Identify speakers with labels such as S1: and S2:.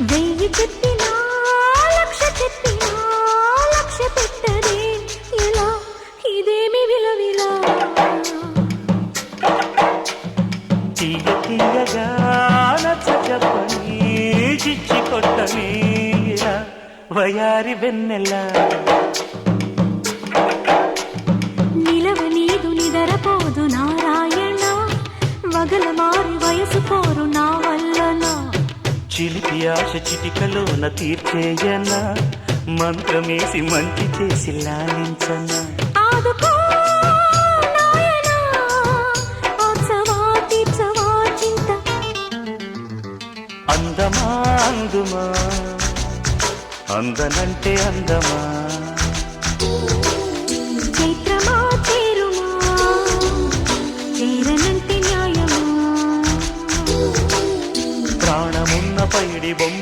S1: వెయ్యి చెప్పినా లక్ష చెప్పినా లక్ష్య పెట్టదే ఇలా ఇదేమి విలవిలా
S2: తీయ తీయగా నచ్చ చెప్పని చిచ్చి కొట్టని ఇలా వయారి వెన్నెల
S1: నిలవ నీదు నిదరపోదు నారాయణ వగల మారి వయసు పోరు నా వల్లనా
S2: చిలిపి ఆశ చిటికలోన తీర్చేయన మంత్రమేసి మంచి చేసి లాలించన
S1: ఆదుకో నాయనా ఆత్సవా తీర్చవా చింత
S2: అందమా అందుమా అందనంటే అందమా
S1: చైత్రమా చేరుమా చేరనంటే న్యాయమా
S2: ప్రాణమున్న పైడి బొమ్మ